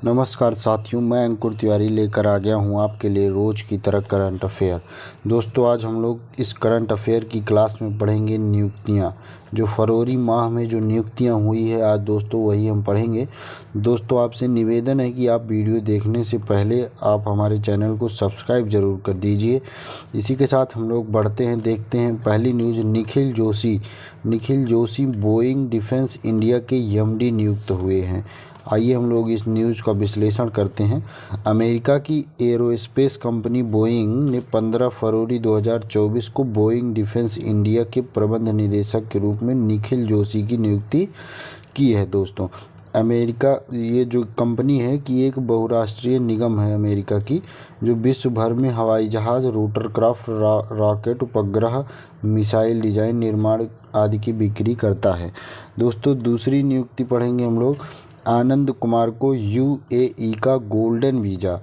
नमस्कार साथियों, मैं अंकुर तिवारी लेकर आ गया हूं आपके लिए रोज़ की तरह करंट अफेयर। दोस्तों, आज हम लोग इस करंट अफेयर की क्लास में पढ़ेंगे नियुक्तियां। जो फरवरी माह में जो नियुक्तियां हुई है आज दोस्तों वही हम पढ़ेंगे। दोस्तों, आपसे निवेदन है कि आप वीडियो देखने से पहले आप हमारे चैनल को सब्सक्राइब ज़रूर कर दीजिए। इसी के साथ हम लोग बढ़ते हैं, देखते हैं पहली news. Nikhil Joshi Boeing defence India के एमडी नियुक्त हुए हैं। आइए हम लोग इस न्यूज़ का विश्लेषण करते हैं। अमेरिका की एरोस्पेस कंपनी बोइंग ने 15 फरवरी 2024 को बोइंग डिफेंस इंडिया के प्रबंध निदेशक के रूप में निखिल जोशी की नियुक्ति की है। दोस्तों, अमेरिका ये जो कंपनी है कि एक बहुराष्ट्रीय निगम है अमेरिका की, जो विश्व भर में हवाई जहाज़, रोटरक्राफ्ट, रॉकेट, उपग्रह, मिसाइल डिज़ाइन, निर्माण आदि की बिक्री करता है। दोस्तों, दूसरी नियुक्ति पढ़ेंगे हम लोग। आनंद कुमार को यूएई का गोल्डन वीज़ा।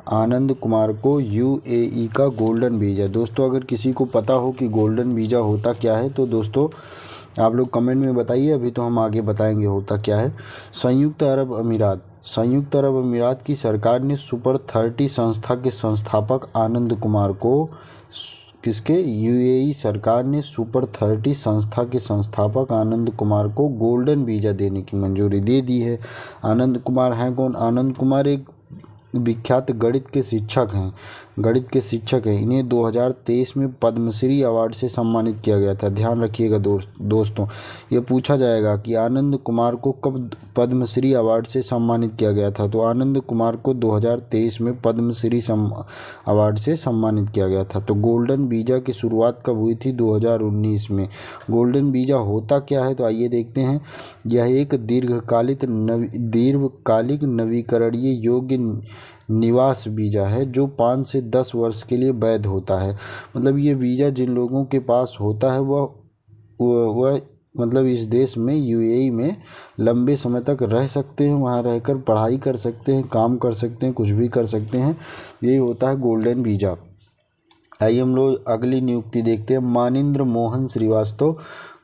आनंद कुमार को यूएई का गोल्डन वीज़ा। दोस्तों, अगर किसी को पता हो कि गोल्डन वीज़ा होता क्या है तो दोस्तों आप लोग कमेंट में बताइए, अभी तो हम आगे बताएंगे होता क्या है। संयुक्त अरब अमीरात की सरकार ने सुपर 30 संस्था के संस्थापक आनंद कुमार को यूएई सरकार ने सुपर 30 संस्था के संस्थापक आनंद कुमार को गोल्डन वीज़ा देने की मंजूरी दे दी है। आनंद कुमार हैं कौन? आनंद कुमार एक विख्यात गणित के शिक्षक हैं। इन्हें 2023 में पद्मश्री अवार्ड से सम्मानित किया गया था। ध्यान रखिएगा दोस्तों, ये पूछा जाएगा कि आनंद कुमार को कब पद्मश्री अवार्ड से सम्मानित किया गया था। तो आनंद कुमार को 2023 में पद्मश्री अवार्ड से सम्मानित किया गया था। तो गोल्डन वीज़ा की शुरुआत कब हुई थी? 2019 में। गोल्डन वीज़ा होता क्या है तो आइए देखते हैं। यह एक दीर्घकालिक नवीकरणीय योग्य निवास वीज़ा है जो 5 से 10 वर्ष के लिए वैध होता है। मतलब ये वीज़ा जिन लोगों के पास होता है वह मतलब इस देश में यूएई में लंबे समय तक रह सकते हैं, वहाँ रहकर पढ़ाई कर सकते हैं, काम कर सकते हैं, कुछ भी कर सकते हैं। यही होता है गोल्डन वीज़ा। आइए हम लोग अगली नियुक्ति देखते हैं। मानिंद्र मोहन श्रीवास्तव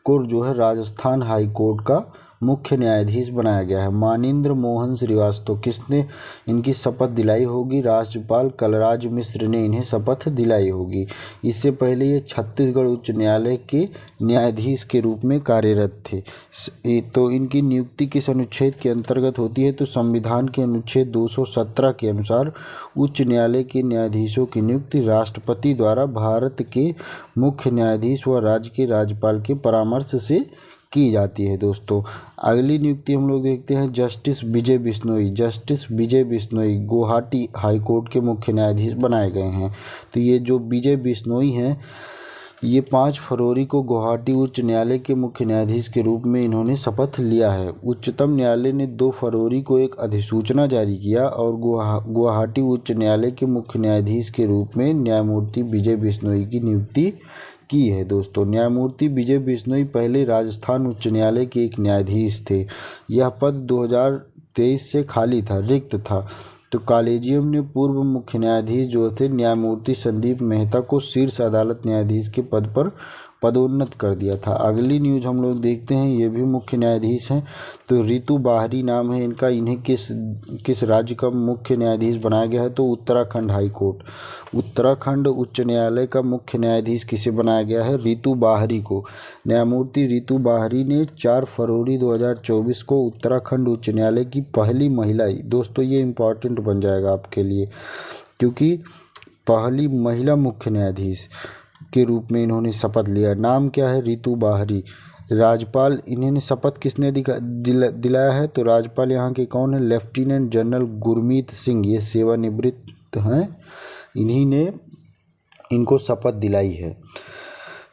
को जो है राजस्थान हाई कोर्ट का मुख्य न्यायाधीश बनाया गया है। मानिंद्र मोहन श्रीवास्तव किसने इनकी शपथ दिलाई होगी? राज्यपाल कलराज मिश्र ने इन्हें शपथ दिलाई होगी। इससे पहले ये छत्तीसगढ़ उच्च न्यायालय के न्यायाधीश के रूप में कार्यरत थे। तो इनकी नियुक्ति किस अनुच्छेद के अंतर्गत होती है? तो संविधान के अनुच्छेद 217 के अनुसार उच्च न्यायालय के न्यायाधीशों की नियुक्ति राष्ट्रपति द्वारा भारत के मुख्य न्यायाधीश व राज्य के राज्यपाल के परामर्श से की जाती है। दोस्तों, अगली नियुक्ति हम लोग देखते हैं। जस्टिस विजय बिश्नोई गुवाहाटी हाई कोर्ट के मुख्य न्यायाधीश बनाए गए हैं। तो ये जो विजय बिश्नोई हैं, ये 5 फरवरी को गुवाहाटी उच्च न्यायालय के मुख्य न्यायाधीश के रूप में इन्होंने शपथ लिया है। उच्चतम न्यायालय ने 2 फरवरी को एक अधिसूचना जारी किया और गुवाहाटी उच्च न्यायालय के मुख्य न्यायाधीश के रूप में न्यायमूर्ति विजय बिश्नोई की नियुक्ति की है। दोस्तों, न्यायमूर्ति विजय बिश्नोई पहले राजस्थान उच्च न्यायालय के एक न्यायाधीश थे। यह पद 2023 से खाली था, रिक्त था। तो कॉलेजियम ने पूर्व मुख्य न्यायाधीश जो थे न्यायमूर्ति संदीप मेहता को शीर्ष अदालत न्यायाधीश के पद पर पदोन्नत कर दिया था। अगली न्यूज़ हम लोग देखते हैं, ये भी मुख्य न्यायाधीश हैं। तो रितु बाहरी नाम है इनका। इन्हें किस राज्य का मुख्य न्यायाधीश बनाया गया है? तो उत्तराखंड हाई कोर्ट। उत्तराखंड उच्च न्यायालय का मुख्य न्यायाधीश किसे बनाया गया है? रितु बाहरी को। न्यायमूर्ति रितु बाहरी ने 4 फरवरी 2024 को उत्तराखंड उच्च न्यायालय की पहली महिला, दोस्तों ये इम्पॉर्टेंट बन जाएगा आपके लिए क्योंकि पहली महिला मुख्य न्यायाधीश के रूप में इन्होंने शपथ लिया। नाम क्या है? रितु बाहरी। राज्यपाल इन्हें शपथ किसने दिलाया है? तो राज्यपाल यहाँ के कौन है? लेफ्टिनेंट जनरल गुरमीत सिंह, ये सेवानिवृत्त हैं, इन्हीं ने इनको शपथ दिलाई है।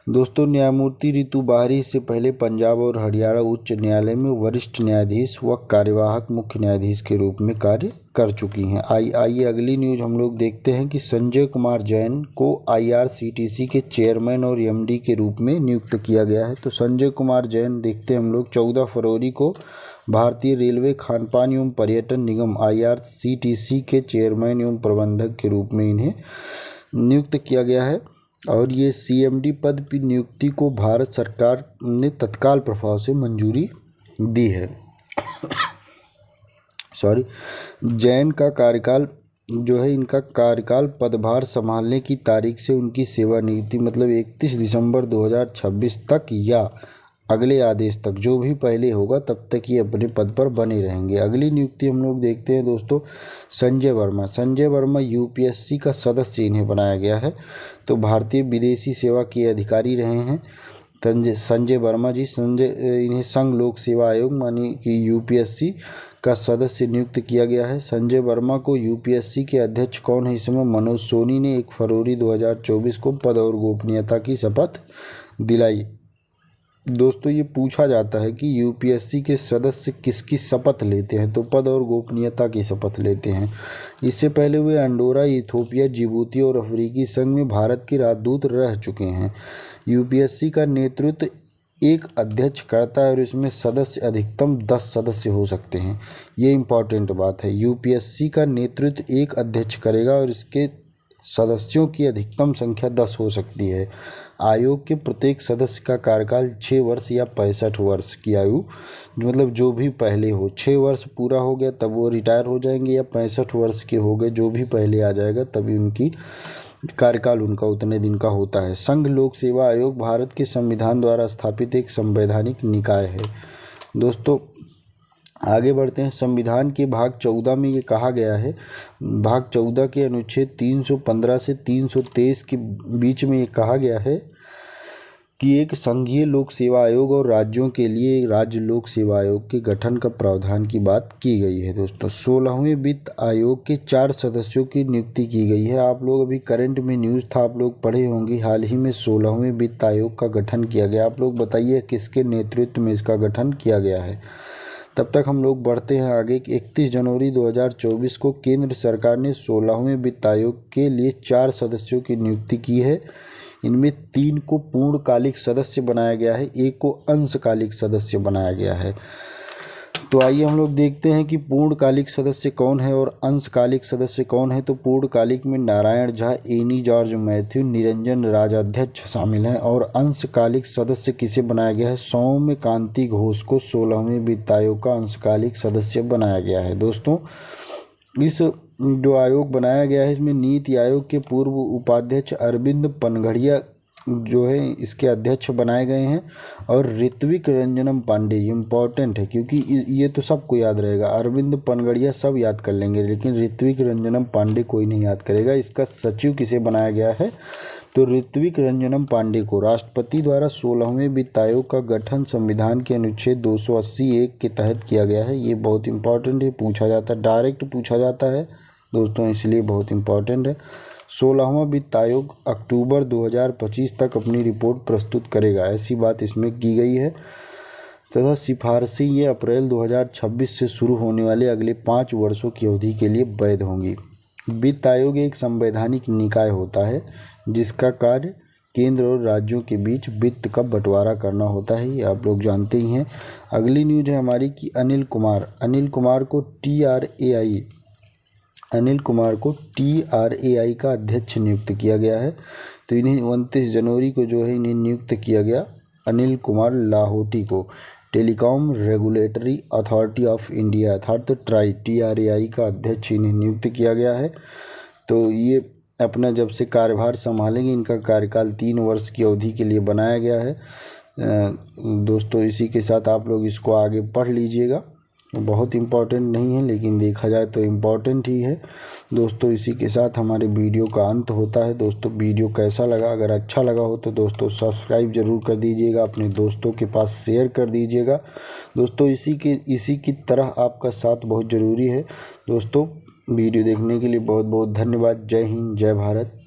दोस्तों, न्यायमूर्ति रितु बाहरी से पहले पंजाब और हरियाणा उच्च न्यायालय में वरिष्ठ न्यायाधीश व कार्यवाहक मुख्य न्यायाधीश के रूप में कार्य कर चुकी हैं। आइए अगली न्यूज़ हम लोग देखते हैं कि संजय कुमार जैन को आईआरसीटीसी के चेयरमैन और एमडी के रूप में नियुक्त किया गया है। तो संजय कुमार जैन देखते हैं हम लोग। 14 फरवरी को भारतीय रेलवे खानपान एवं पर्यटन निगम आईआरसीटीसी के चेयरमैन एवं प्रबंधक के रूप में इन्हें नियुक्त किया गया है। और ये सीएमडी पद की नियुक्ति को भारत सरकार ने तत्काल प्रभाव से मंजूरी दी है। सॉरी जैन का कार्यकाल जो है, इनका कार्यकाल पदभार संभालने की तारीख से उनकी सेवा नियुक्ति मतलब 31 दिसंबर 2026 तक या अगले आदेश तक, जो भी पहले होगा तब तक ये अपने पद पर बने रहेंगे। अगली नियुक्ति हम लोग देखते हैं दोस्तों, संजय वर्मा। संजय वर्मा यूपीएससी का सदस्य इन्हें बनाया गया है। तो भारतीय विदेशी सेवा के अधिकारी रहे हैं संजय वर्मा जी। इन्हें संघ लोक सेवा आयोग मानी कि यूपीएससी का सदस्य नियुक्त किया गया है। संजय वर्मा को यूपीएससी के अध्यक्ष कौन है इस समय? मनोज सोनी ने 1 फरवरी 2024 को पद और गोपनीयता की शपथ दिलाई। दोस्तों ये पूछा जाता है कि यूपीएससी के सदस्य किसकी शपथ लेते हैं, तो पद और गोपनीयता की शपथ लेते हैं। इससे पहले वे अंडोरा, इथियोपिया, जिबूती और अफ्रीकी संघ में भारत के राजदूत रह चुके हैं। यूपीएससी का नेतृत्व एक अध्यक्ष करता है और इसमें सदस्य अधिकतम 10 सदस्य हो सकते हैं। ये इम्पॉर्टेंट बात है। यूपीएससी का नेतृत्व एक अध्यक्ष करेगा और इसके सदस्यों की अधिकतम संख्या 10 हो सकती है। आयोग के प्रत्येक सदस्य का कार्यकाल 6 वर्ष या 65 वर्ष की आयु, मतलब जो भी पहले हो, 6 वर्ष पूरा हो गया तब वो रिटायर हो जाएंगे, या 65 वर्ष के हो गए, जो भी पहले आ जाएगा तभी उनकी कार्यकाल उनका उतने दिन का होता है। संघ लोक सेवा आयोग भारत के संविधान द्वारा स्थापित एक संवैधानिक निकाय है। दोस्तों आगे बढ़ते हैं। संविधान के भाग 14 में ये कहा गया है, भाग 14 के अनुच्छेद 315 से 323 के बीच में ये कहा गया है कि एक संघीय लोक सेवा आयोग और राज्यों के लिए राज्य लोक सेवा आयोग के गठन का प्रावधान की बात की गई है। दोस्तों 16वें वित्त आयोग के 4 सदस्यों की नियुक्ति की गई है। आप लोग अभी करंट में न्यूज़ था, आप लोग पढ़े होंगे, हाल ही में 16वें वित्त आयोग का गठन किया गया। आप लोग बताइए किसके नेतृत्व में इसका गठन किया गया है। तब तक हम लोग बढ़ते हैं आगे। 31 जनवरी 2024 को केंद्र सरकार ने 16वें वित्त आयोग के लिए 4 सदस्यों की नियुक्ति की है। इनमें 3 को पूर्णकालिक सदस्य बनाया गया है, 1 को अंशकालिक सदस्य बनाया गया है। तो आइए हम लोग देखते हैं कि पूर्णकालिक सदस्य कौन है और अंशकालिक सदस्य कौन है। तो पूर्णकालिक में Narayan Jha, any George Matthew, Niranjan Rajadhyaksha शामिल हैं। और अंशकालिक सदस्य किसे बनाया गया है? सौम्य कांति घोष को 16वें वित्त आयोग का अंशकालिक सदस्य बनाया गया है। दोस्तों इस जो आयोग बनाया गया है, इसमें नीति आयोग के पूर्व उपाध्यक्ष अरविंद पनघड़िया जो है इसके अध्यक्ष बनाए गए हैं। और ऋत्विक रंजनम पांडे, इम्पॉर्टेंट है क्योंकि ये तो सबको याद रहेगा, अरविंद पनघड़िया सब याद कर लेंगे, लेकिन ऋत्विक रंजनम पांडे कोई नहीं याद करेगा। इसका सचिव किसे बनाया गया है? तो ऋत्विक रंजनम पांडे को। राष्ट्रपति द्वारा 16वें वित्त आयोग का गठन संविधान के अनुच्छेद 280(1) के तहत किया गया है। ये बहुत इंपॉर्टेंट है, पूछा जाता है, डायरेक्ट पूछा जाता है दोस्तों, इसलिए बहुत इंपॉर्टेंट है। 16वां वित्त आयोग अक्टूबर 2025 तक अपनी रिपोर्ट प्रस्तुत करेगा, ऐसी बात इसमें की गई है। तथा सिफारिशें ये अप्रैल 2026 से शुरू होने वाले अगले 5 वर्षों की अवधि के लिए वैध होंगी। वित्त आयोग एक संवैधानिक निकाय होता है जिसका कार्य केंद्र और राज्यों के बीच वित्त का बंटवारा करना होता है, ये आप लोग जानते ही हैं। अगली न्यूज है हमारी कि अनिल कुमार को TRAI का अध्यक्ष नियुक्त किया गया है। तो इन्हें 29 जनवरी को जो है इन्हें नियुक्त किया गया, अनिल कुमार लाहोटी को। Telecom regulatory authority of India अर्थात TRAI का अध्यक्ष इन्हें नियुक्त किया गया है। तो ये अपना जब से कार्यभार संभालेंगे, इनका कार्यकाल 3 वर्ष की अवधि के लिए बनाया गया है। दोस्तों इसी के साथ आप लोग इसको आगे पढ़ लीजिएगा, बहुत इम्पॉर्टेंट नहीं है लेकिन देखा जाए तो इम्पॉर्टेंट ही है। दोस्तों इसी के साथ हमारे वीडियो का अंत होता है। दोस्तों वीडियो कैसा लगा? अगर अच्छा लगा हो तो दोस्तों सब्सक्राइब ज़रूर कर दीजिएगा, अपने दोस्तों के पास शेयर कर दीजिएगा। दोस्तों इसी की तरह आपका साथ बहुत ज़रूरी है। दोस्तों वीडियो देखने के लिए बहुत बहुत धन्यवाद। जय हिंद, जय भारत।